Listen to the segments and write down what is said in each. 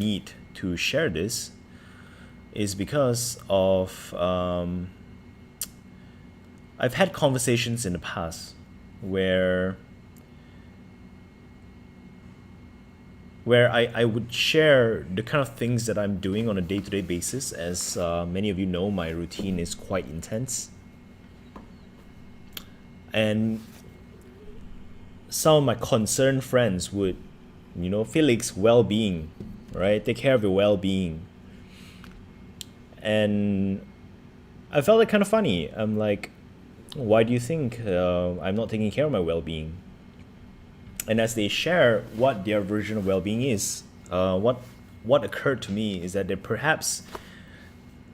need to share this is because of I've had conversations in the past where I would share the kind of things that I'm doing on a day-to-day basis. As many of you know, my routine is quite intense. And some of my concerned friends would, Felix, well-being, right? Take care of your well-being. And I felt it kind of funny. I'm like, why do you think I'm not taking care of my well-being? And as they share what their version of well-being is, what occurred to me is that perhaps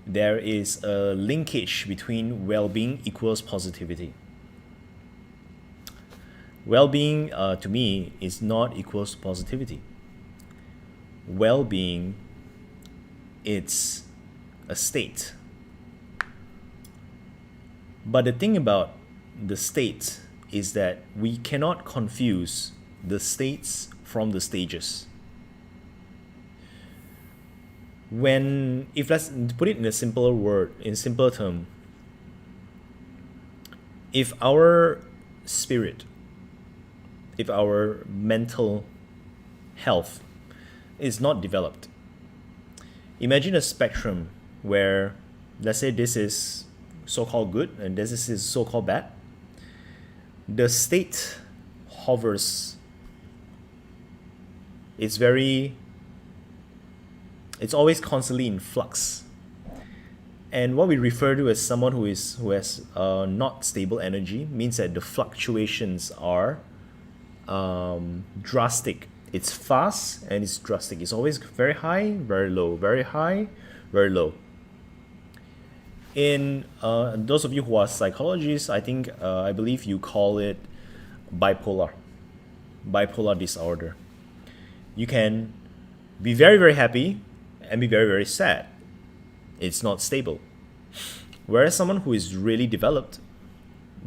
there is a linkage between well-being equals positivity. Well-being, to me, is not equals to positivity. Well-being, it's a state. But the thing about the state is that we cannot confuse the states from the stages. If let's put it in a simpler word, in simpler term, if our spirit, if our mental health is not developed, imagine a spectrum where, let's say, this is so-called good and this is so-called bad. The state hovers. It's always constantly in flux. And what we refer to as someone who has not stable energy means that the fluctuations are drastic. It's fast and it's drastic. It's always very high, very low, very high, very low. In those of you who are psychologists, I believe you call it bipolar disorder. You can be very, very happy and be very, very sad. It's not stable. Whereas someone who is really developed,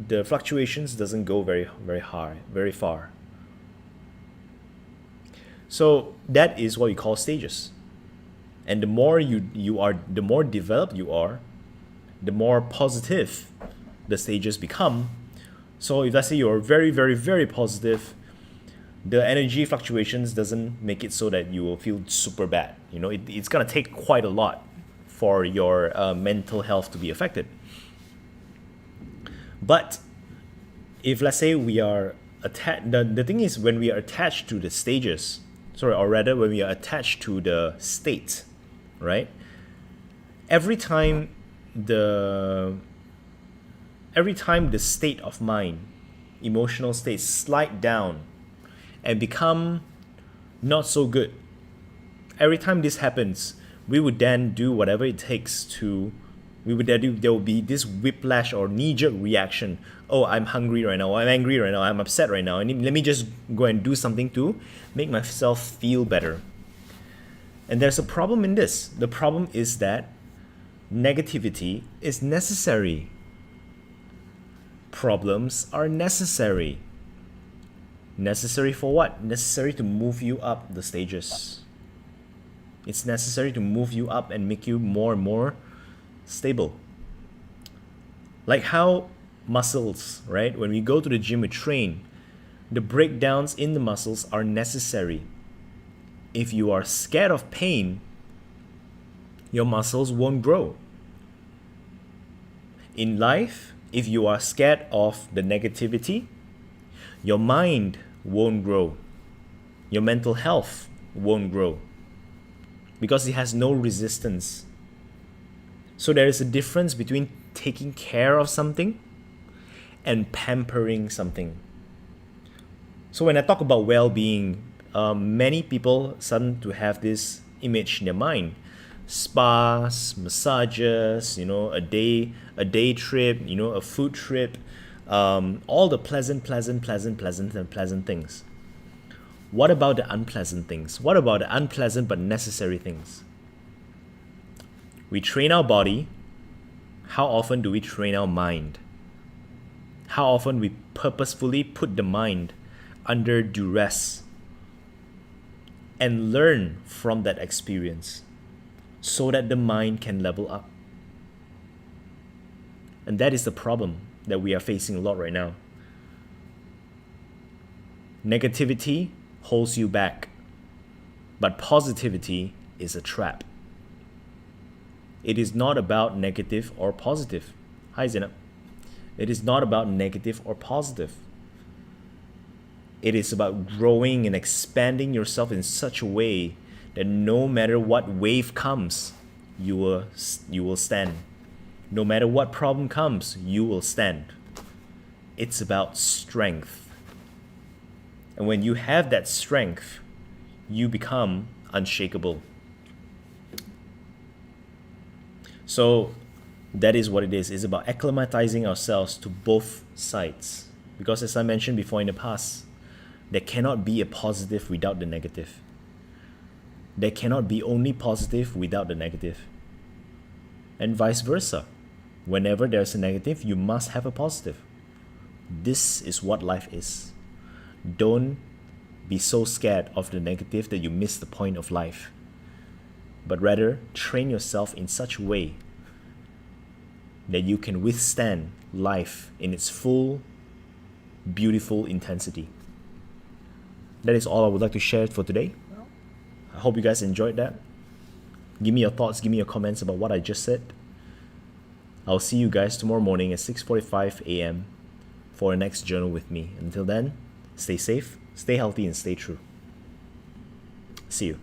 the fluctuations doesn't go very, very high, very far. So that is what we call stages. And the more the more developed you are, the more positive the stages become. So if let's say you're very, very, very positive, the energy fluctuations doesn't make it so that you will feel super bad. It's gonna take quite a lot for your mental health to be affected. But if let's say we are attached, the thing is, when we are attached to the stages, or rather when we are attached to the state, right? Every time the state of mind, emotional state, slide down and become not so good, every time this happens, we would then do whatever it takes there will be this whiplash or knee-jerk reaction. Oh, I'm hungry right now, I'm angry right now, I'm upset right now, and let me just go and do something to make myself feel better. And there's a problem in this. The problem is that negativity is necessary. Problems are necessary. Necessary for what? Necessary to move you up the stages. It's necessary to move you up and make you more and more stable. Like how muscles, right? When we go to the gym, we train. The breakdowns in the muscles are necessary. If you are scared of pain, your muscles won't grow. In life, if you are scared of the negativity, your mind won't grow. Your mental health won't grow because it has no resistance. So there is a difference between taking care of something and pampering something. So when I talk about well-being, many people start to have this image in their mind. Spas, massages, a day trip, a food trip, all the pleasant things. What about the unpleasant things? What about the unpleasant but necessary things? We train our body. How often do we train our mind? How often we purposefully put the mind under duress? and learn from that experience so that the mind can level up. And that is the problem that we are facing a lot right now. Negativity holds you back, but positivity is a trap. It is not about negative or positive. Hi, Zainab. It is not about negative or positive. It is about growing and expanding yourself in such a way that no matter what wave comes, you will stand. No matter what problem comes, you will stand. It's about strength. And when you have that strength, you become unshakable. So that is what it is. It's about acclimatizing ourselves to both sides. Because as I mentioned before in the past, there cannot be a positive without the negative. There cannot be only positive without the negative. And vice versa. Whenever there's a negative, you must have a positive. This is what life is. Don't be so scared of the negative that you miss the point of life. But rather, train yourself in such a way that you can withstand life in its full, beautiful intensity. That is all I would like to share for today. I hope you guys enjoyed that. Give me your thoughts, give me your comments about what I just said. I'll see you guys tomorrow morning at 6:45 a.m. for a next journal with me. Until then, stay safe, stay healthy, and stay true. See you.